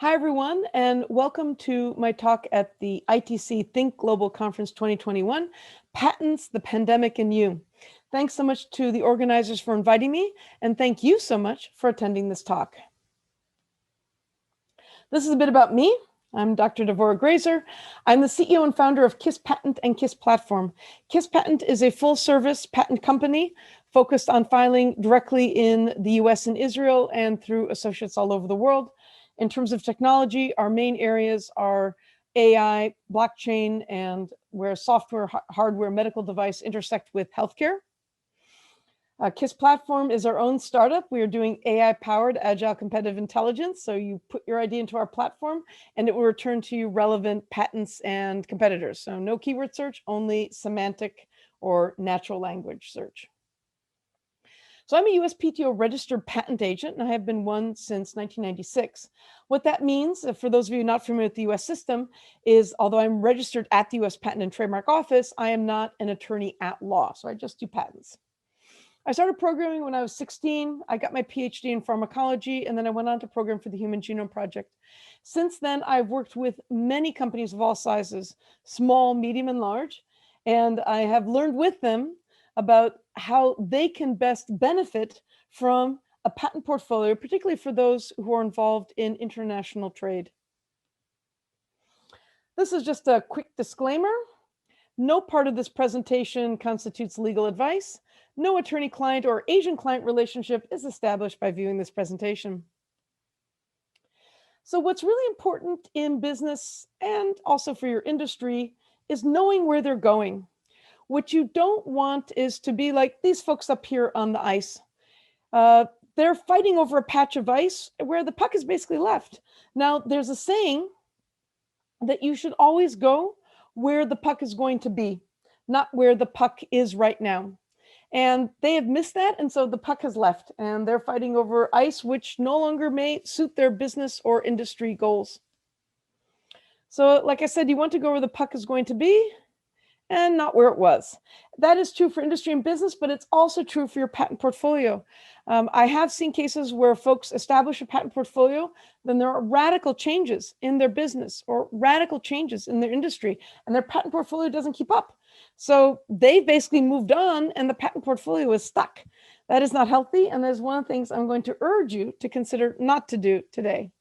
Hi, everyone, and welcome to my talk at the ITC Think Global Conference 2021, Patents, the Pandemic and You. Thanks so much to the organizers for inviting me, and thank you so much for attending this talk. This is a bit about me. I'm Dr. Graeser. I'm the CEO and founder of KISS Patent and KISS Platform. KISS Patent is a full-service patent company focused on filing directly in the US and Israel and through associates all over the world. In terms of technology, our main areas are AI, blockchain, and where software, hardware, medical device intersect with healthcare. KISS Platform is our own startup. We are doing AI-powered agile competitive intelligence. So you put your idea into our platform and it will return to you relevant patents and competitors. So no keyword search, only semantic or natural language search. So I'm a USPTO registered patent agent, and I have been one since 1996. What that means, for those of you not familiar with the US system, is although I'm registered at the US Patent and Trademark Office, I am not an attorney at law, so I just do patents. I started programming when I was 16. I got my PhD in pharmacology, and then I went on to program for the Human Genome Project. Since then, I've worked with many companies of all sizes, small, medium, and large, and I have learned with them about how they can best benefit from a patent portfolio, particularly for those who are involved in international trade. This is just a quick disclaimer. No part of this presentation constitutes legal advice. No attorney-client or agent-client relationship is established by viewing this presentation. So what's really important in business and also for your industry is knowing where they're going. What you don't want is to be like these folks up here on the ice. They're fighting over a patch of ice where the puck is basically left. Now, there's a saying that you should always go where the puck is going to be, not where the puck is right now. And they have missed that, and so the puck has left, and they're fighting over ice, which no longer may suit their business or industry goals. So, like I said, you want to go where the puck is going to be, and not where it was. That is true for industry and business, but it's also true for your patent portfolio. I have seen cases where folks establish a patent portfolio, then there are radical changes in their business or radical changes in their industry, and their patent portfolio doesn't keep up. So they basically moved on and the patent portfolio is stuck. That is not healthy, and that is one of the things I'm going to urge you to consider not to do today.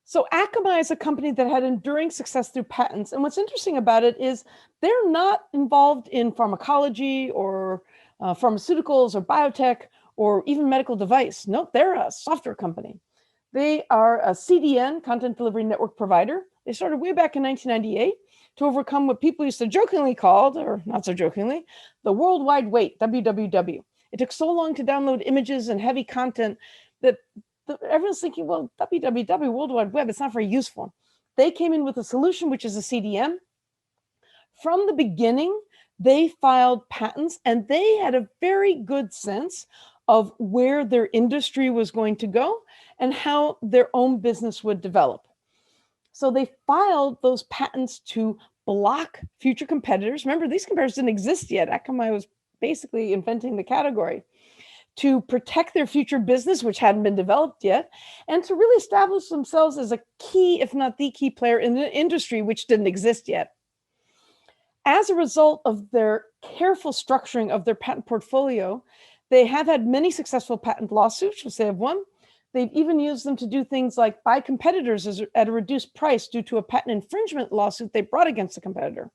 So Akamai is a company that had enduring success through patents. And what's interesting about it is they're not involved in pharmacology or pharmaceuticals or biotech or even medical device. No, they're a software company. They are a CDN, content delivery network provider. They started way back in 1998 to overcome what people used to jokingly call, or not so jokingly, the World Wide Wait, WWW. It took so long to download images and heavy content that everyone's thinking, well, www, World Wide Web, it's not very useful. They came in with a solution, which is a CDN. From the beginning, they filed patents, and they had a very good sense of where their industry was going to go and how their own business would develop. So they filed those patents to block future competitors. Remember, these competitors didn't exist yet. Akamai was basically inventing the category. To protect their future business, which hadn't been developed yet, and to really establish themselves as a key, if not the key player in the industry, which didn't exist yet. As a result of their careful structuring of their patent portfolio, they have had many successful patent lawsuits, which they have won. They've even used them to do things like buy competitors at a reduced price due to a patent infringement lawsuit they brought against a competitor.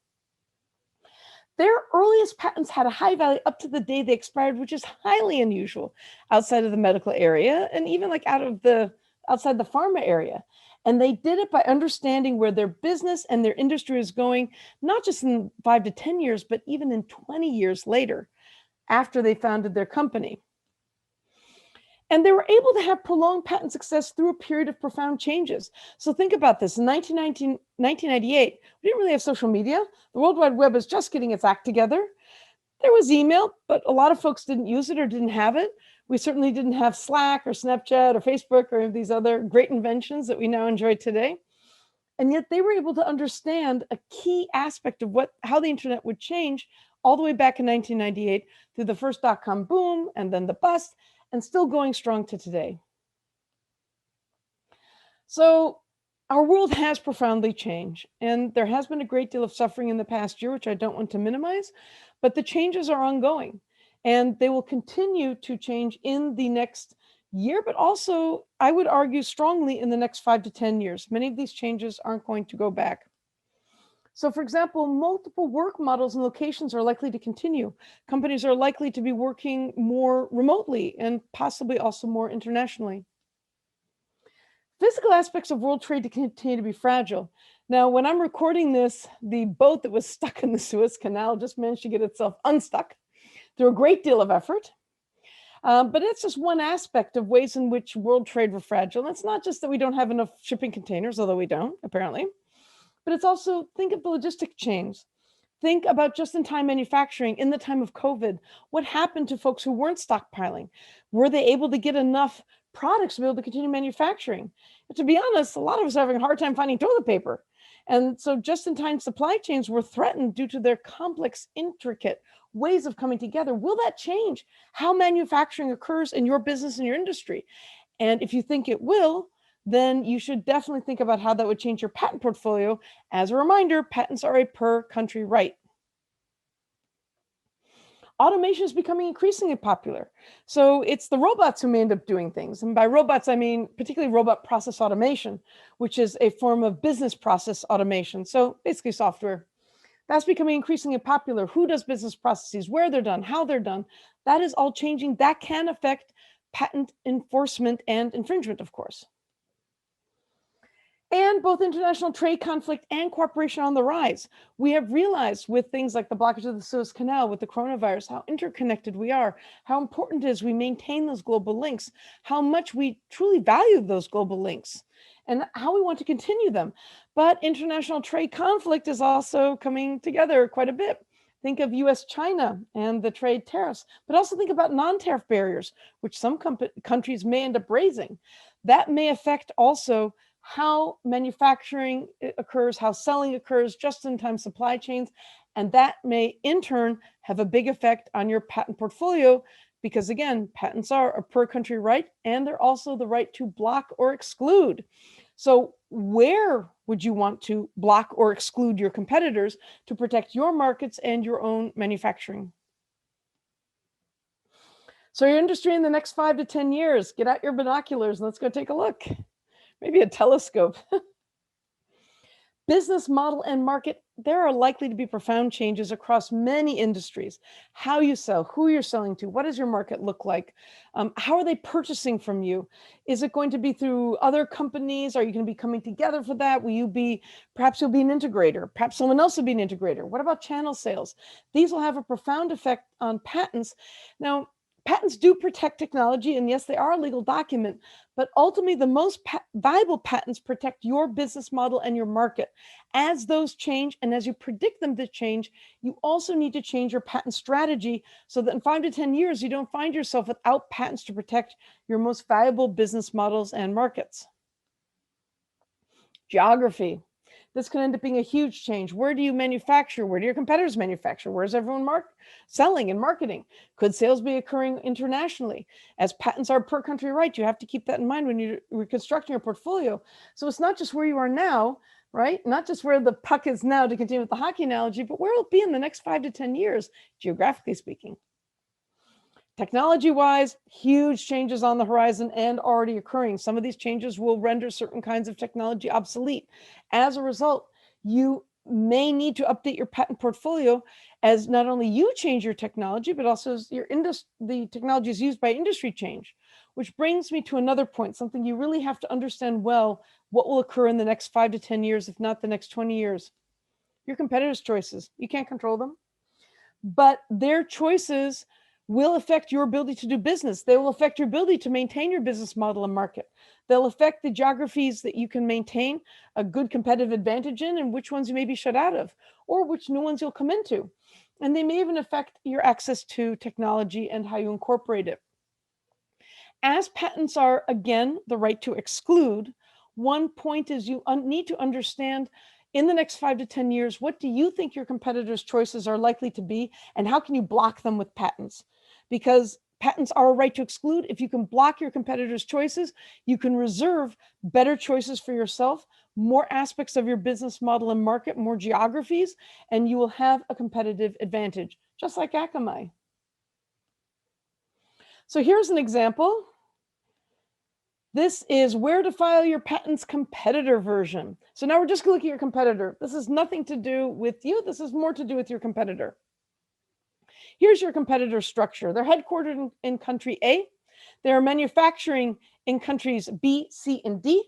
Their earliest patents had a high value up to the day they expired, which is highly unusual outside of the medical area and even like outside the pharma area. And they did it by understanding where their business and their industry is going, not just in 5 to 10 years, but even in 20 years later, after they founded their company. And they were able to have prolonged patent success through a period of profound changes. So think about this. In 1998, we didn't really have social media. The World Wide Web was just getting its act together. There was email, but a lot of folks didn't use it or didn't have it. We certainly didn't have Slack or Snapchat or Facebook or any of these other great inventions that we now enjoy today. And yet they were able to understand a key aspect of how the internet would change all the way back in 1998 through the first dot-com boom and then the bust, and still going strong to today. So our world has profoundly changed, and there has been a great deal of suffering in the past year, which I don't want to minimize, but the changes are ongoing, and they will continue to change in the next year, but also, I would argue strongly, in the next 5 to 10 years. Many of these changes aren't going to go back. So, for example, multiple work models and locations are likely to continue. Companies are likely to be working more remotely and possibly also more internationally. Physical aspects of world trade to continue to be fragile. Now, when I'm recording this, the boat that was stuck in the Suez Canal just managed to get itself unstuck through a great deal of effort. But it's just one aspect of ways in which world trade were fragile. And it's not just that we don't have enough shipping containers, although we don't, apparently, but it's also, think of the logistic chains. Think about just-in-time manufacturing in the time of COVID. What happened to folks who weren't stockpiling? Were they able to get enough products to be able to continue manufacturing? But to be honest, a lot of us are having a hard time finding toilet paper. And so just-in-time supply chains were threatened due to their complex, intricate ways of coming together. Will that change how manufacturing occurs in your business and your industry? And if you think it will, then you should definitely think about how that would change your patent portfolio. As a reminder, patents are a per country right. Automation is becoming increasingly popular. So it's the robots who may end up doing things. And by robots, I mean particularly robot process automation, which is a form of business process automation. So basically software. That's becoming increasingly popular. Who does business processes, where they're done, how they're done. That is all changing. That can affect patent enforcement and infringement, of course. And both international trade conflict and cooperation are on the rise. We have realized with things like the blockage of the Suez Canal, with the coronavirus, how interconnected we are, how important it is we maintain those global links, how much we truly value those global links, and how we want to continue them. But international trade conflict is also coming together quite a bit. Think of US-China and the trade tariffs, but also think about non-tariff barriers, which some countries may end up raising. That may affect also how manufacturing occurs, how selling occurs, just-in-time supply chains, and that may in turn have a big effect on your patent portfolio because, again, patents are a per country right, and they're also the right to block or exclude. So where would you want to block or exclude your competitors to protect your markets and your own manufacturing? So your industry in the next 5 to 10 years, get out your binoculars and let's go take a look. Maybe a telescope. Business model and market, there are likely to be profound changes across many industries. How you sell, who you're selling to, what does your market look like? How are they purchasing from you? Is it going to be through other companies? Are you going to be coming together for that? Perhaps you'll be an integrator. Perhaps someone else will be an integrator. What about channel sales? These will have a profound effect on patents. Now, patents do protect technology, and yes, they are a legal document, but ultimately the most valuable patents protect your business model and your market. As those change, and as you predict them to change, you also need to change your patent strategy so that in 5 to 10 years, you don't find yourself without patents to protect your most valuable business models and markets. Geography. This could end up being a huge change. Where do you manufacture? Where do your competitors manufacture? Where's everyone selling and marketing? Could sales be occurring internationally? As patents are per country right, you have to keep that in mind when you're reconstructing your portfolio. So it's not just where you are now, right? Not just where the puck is now, to continue with the hockey analogy, but where it'll be in the next 5 to 10 years, geographically speaking. Technology-wise, huge changes on the horizon and already occurring. Some of these changes will render certain kinds of technology obsolete. As a result, you may need to update your patent portfolio as not only you change your technology, but also as the technologies used by industry change. Which brings me to another point, something you really have to understand well, what will occur in the next 5 to 10 years, if not the next 20 years. Your competitors' choices, you can't control them, but their choices will affect your ability to do business. They will affect your ability to maintain your business model and market. They'll affect the geographies that you can maintain a good competitive advantage in and which ones you may be shut out of, or which new ones you'll come into. And they may even affect your access to technology and how you incorporate it. As patents are, again, the right to exclude, one point is you need to understand in the next 5 to 10 years, what do you think your competitors' choices are likely to be, and how can you block them with patents? Because patents are a right to exclude. If you can block your competitors' choices, you can reserve better choices for yourself, more aspects of your business model and market, more geographies, and you will have a competitive advantage, just like Akamai. So here's an example. This is where to file your patents competitor version. So now we're just going to look at your competitor. This has nothing to do with you. This is more to do with your competitor. Here's your competitor structure. They're headquartered in country A. They are manufacturing in countries B, C, and D.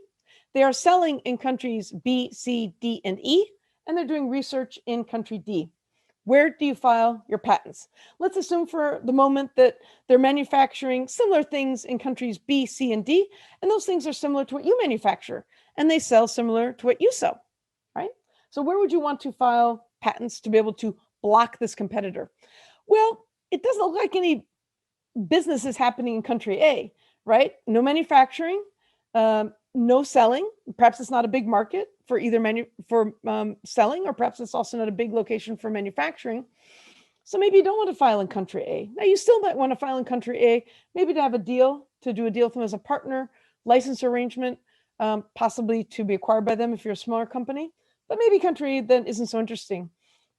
They are selling in countries B, C, D, and E. And they're doing research in country D. Where do you file your patents? Let's assume for the moment that they're manufacturing similar things in countries B, C, and D, and those things are similar to what you manufacture, and they sell similar to what you sell, right? So where would you want to file patents to be able to block this competitor? Well, it doesn't look like any business is happening in country A, right? No manufacturing, no selling. Perhaps it's not a big market for either selling, or perhaps it's also not a big location for manufacturing. So maybe you don't want to file in country A. Now you still might want to file in country A, maybe to have a deal, to do a deal with them as a partner, license arrangement, possibly to be acquired by them if you're a smaller company. But maybe country A then isn't so interesting.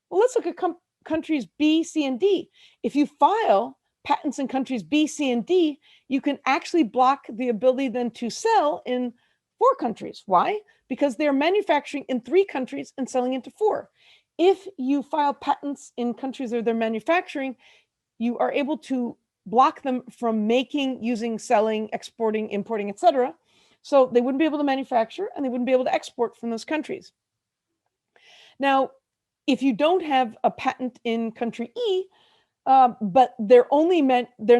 Well, let's look at countries B, C, and D. If you file patents in countries B, C, and D, you can actually block the ability then to sell in 4 countries. Why? Because they're manufacturing in 3 countries and selling into 4. If you file patents in countries where they're manufacturing, you are able to block them from making, using, selling, exporting, importing, etc. So they wouldn't be able to manufacture and they wouldn't be able to export from those countries. Now, if you don't have a patent in country E, but they're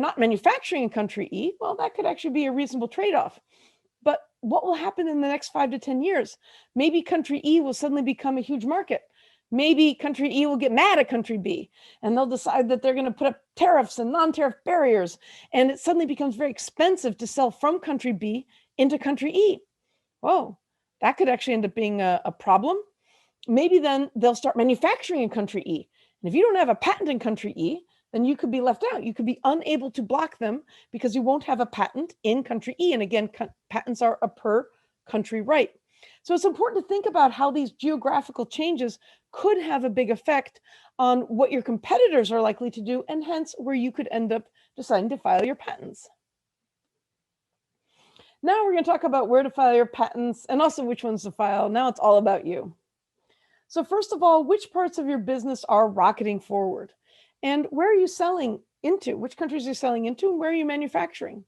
not manufacturing in country E, well, that could actually be a reasonable trade-off. But what will happen in the next 5 to 10 years? Maybe country E will suddenly become a huge market. Maybe country E will get mad at country B, and they'll decide that they're going to put up tariffs and non-tariff barriers, and it suddenly becomes very expensive to sell from country B into country E. Whoa, that could actually end up being a problem. Maybe then they'll start manufacturing in country E. And if you don't have a patent in country E, then you could be left out. You could be unable to block them because you won't have a patent in country E. And again, patents are a per country right. So it's important to think about how these geographical changes could have a big effect on what your competitors are likely to do, and hence where you could end up deciding to file your patents. Now we're going to talk about where to file your patents and also which ones to file. Now it's all about you. So first of all, which parts of your business are rocketing forward? And where are you selling into? Which countries are you selling into, and where are you manufacturing?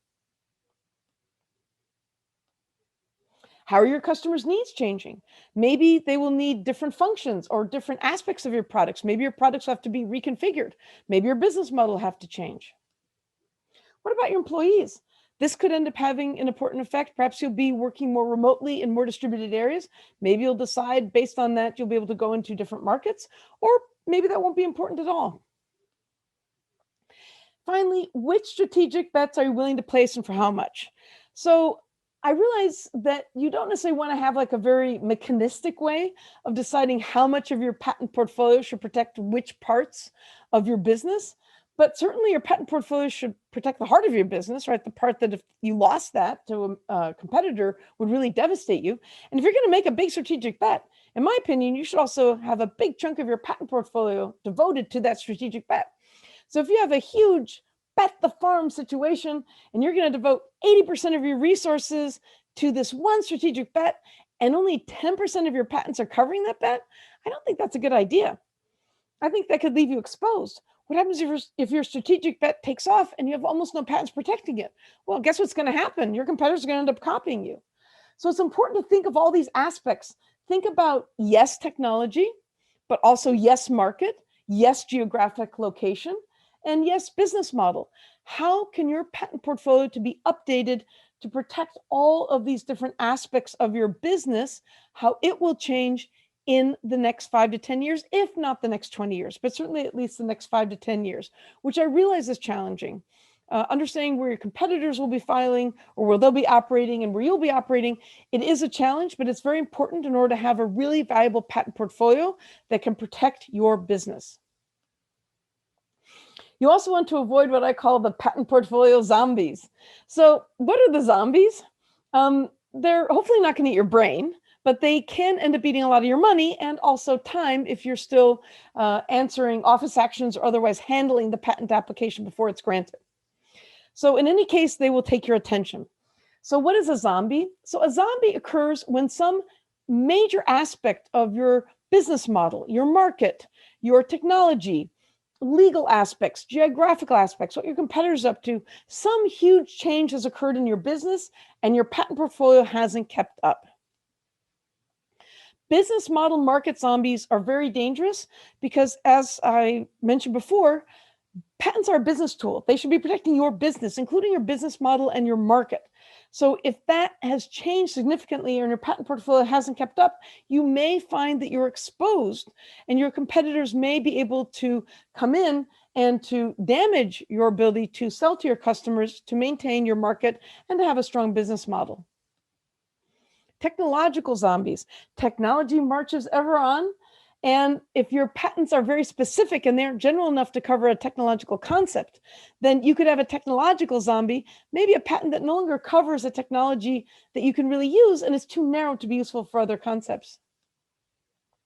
How are your customers' needs changing? Maybe they will need different functions or different aspects of your products. Maybe your products have to be reconfigured. Maybe your business model will have to change. What about your employees? This could end up having an important effect. Perhaps you'll be working more remotely in more distributed areas. Maybe you'll decide based on that, you'll be able to go into different markets, or maybe that won't be important at all. Finally, which strategic bets are you willing to place and for how much? So I realize that you don't necessarily want to have like a very mechanistic way of deciding how much of your patent portfolio should protect which parts of your business. But certainly your patent portfolio should protect the heart of your business, right? The part that if you lost that to a competitor would really devastate you. And if you're going to make a big strategic bet, in my opinion, you should also have a big chunk of your patent portfolio devoted to that strategic bet. So if you have a huge bet the farm situation and you're going to devote 80% of your resources to this one strategic bet and only 10% of your patents are covering that bet, I don't think that's a good idea. I think that could leave you exposed. What happens if your strategic bet takes off and you have almost no patents protecting it? Well, guess what's going to happen? Your competitors are going to end up copying you. So it's important to think of all these aspects. Think about yes, technology, but also yes, market, yes, geographic location, and yes, business model. How can your patent portfolio to be updated to protect all of these different aspects of your business, how it will change in the next 5 to 10 years, if not the next 20 years, but certainly at least the next 5 to 10 years, which I realize is challenging. Understanding where your competitors will be filing or where they'll be operating and where you'll be operating, it is a challenge, but it's very important in order to have a really valuable patent portfolio that can protect your business. You also want to avoid what I call the patent portfolio zombies. So what are the zombies? They're hopefully not going to eat your brain, but they can end up eating a lot of your money and also time if you're still answering office actions or otherwise handling the patent application before it's granted. So in any case, they will take your attention. So what is a zombie? So a zombie occurs when some major aspect of your business model, your market, your technology, legal aspects, geographical aspects, what your competitors are up to, some huge change has occurred in your business and your patent portfolio hasn't kept up. Business model market zombies are very dangerous because, as I mentioned before, patents are a business tool. They should be protecting your business, including your business model and your market. So if that has changed significantly and your patent portfolio hasn't kept up, you may find that you're exposed and your competitors may be able to come in and to damage your ability to sell to your customers, to maintain your market, and to have a strong business model. Technological zombies. Technology marches ever on. And if your patents are very specific and they're general enough to cover a technological concept, then you could have a technological zombie, maybe a patent that no longer covers a technology that you can really use and is too narrow to be useful for other concepts.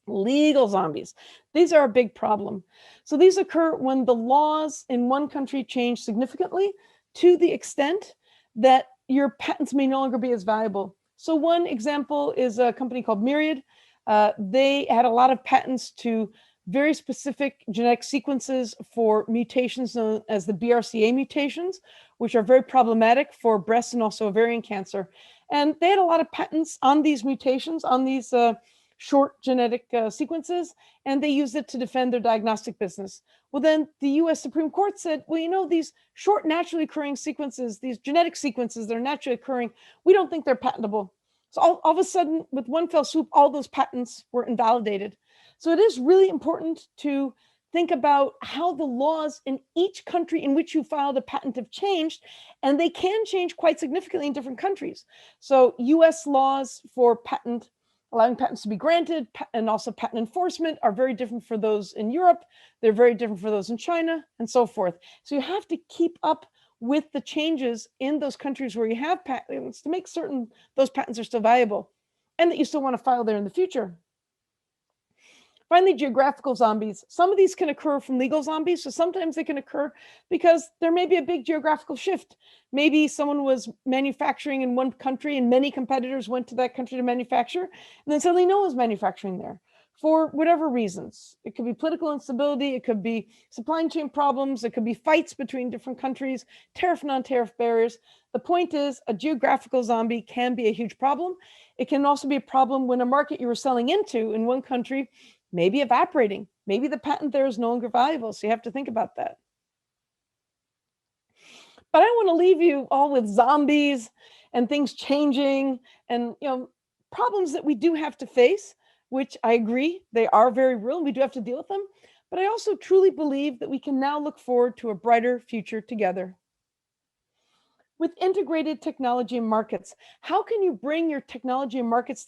Legal zombies. These are a big problem. So these occur when the laws in one country change significantly to the extent that your patents may no longer be as valuable. So one example is a company called Myriad. They had a lot of patents to very specific genetic sequences for mutations known as the BRCA mutations, which are very problematic for breast and also ovarian cancer. And they had a lot of patents on these mutations, on these short genetic sequences, and they used it to defend their diagnostic business. Well, then the US Supreme Court said, well, you know, these short naturally occurring sequences, these genetic sequences that are naturally occurring, we don't think they're patentable. So all of a sudden, with one fell swoop, all those patents were invalidated. So it is really important to think about how the laws in each country in which you filed a patent have changed, and they can change quite significantly in different countries. So US laws for allowing patents to be granted and also patent enforcement are very different for those in Europe. They're very different for those in China and so forth. So you have to keep up with the changes in those countries where you have patents to make certain those patents are still valuable and that you still want to file there in the future. Finally, geographical zombies. Some of these can occur from legal zombies. So sometimes they can occur because there may be a big geographical shift. Maybe someone was manufacturing in one country and many competitors went to that country to manufacture, and then suddenly no one's manufacturing there for whatever reasons. It could be political instability, it could be supply chain problems, it could be fights between different countries, tariff, non-tariff barriers. The point is, a geographical zombie can be a huge problem. It can also be a problem when a market you were selling into in one country may be evaporating. Maybe the patent there is no longer valuable, so you have to think about that. But I want to leave you all with zombies and things changing and problems that we do have to face, which I agree, they are very real and we do have to deal with them. But I also truly believe that we can now look forward to a brighter future together. With integrated technology and markets, how can you bring your technology and markets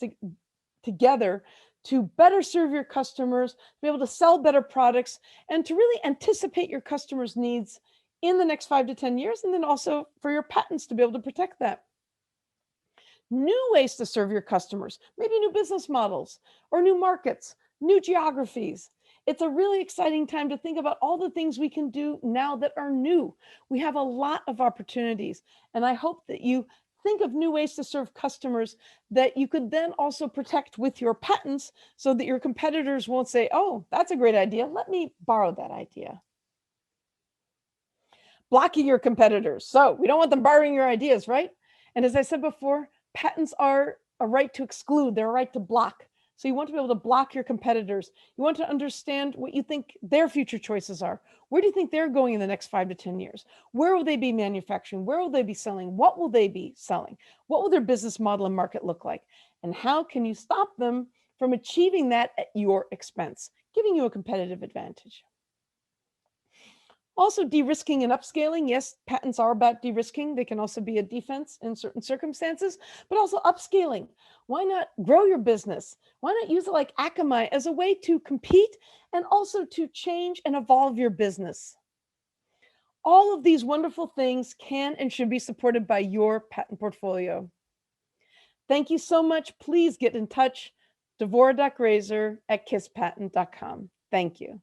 together to better serve your customers, to be able to sell better products, and to really anticipate your customers' needs in the next 5 to 10 years, and then also for your patents to be able to protect that. New ways to serve your customers, maybe new business models or new markets, new geographies. It's a really exciting time to think about all the things we can do now that are new. We have a lot of opportunities, and I hope that you think of new ways to serve customers that you could then also protect with your patents so that your competitors won't say, oh, that's a great idea, let me borrow that idea. Blocking your competitors. So we don't want them borrowing your ideas, right? And as I said before, patents are a right to exclude, they're a right to block. So you want to be able to block your competitors. You want to understand what you think their future choices are. Where do you think they're going in the next 5 to 10 years? Where will they be manufacturing? Where will they be selling? What will they be selling? What will their business model and market look like? And how can you stop them from achieving that at your expense, giving you a competitive advantage? Also, de-risking and upscaling. Yes, patents are about de-risking. They can also be a defense in certain circumstances, but also upscaling. Why not grow your business? Why not use it like Akamai as a way to compete and also to change and evolve your business? All of these wonderful things can and should be supported by your patent portfolio. Thank you so much. Please get in touch, devora.graeser@kisspatent.com. Thank you.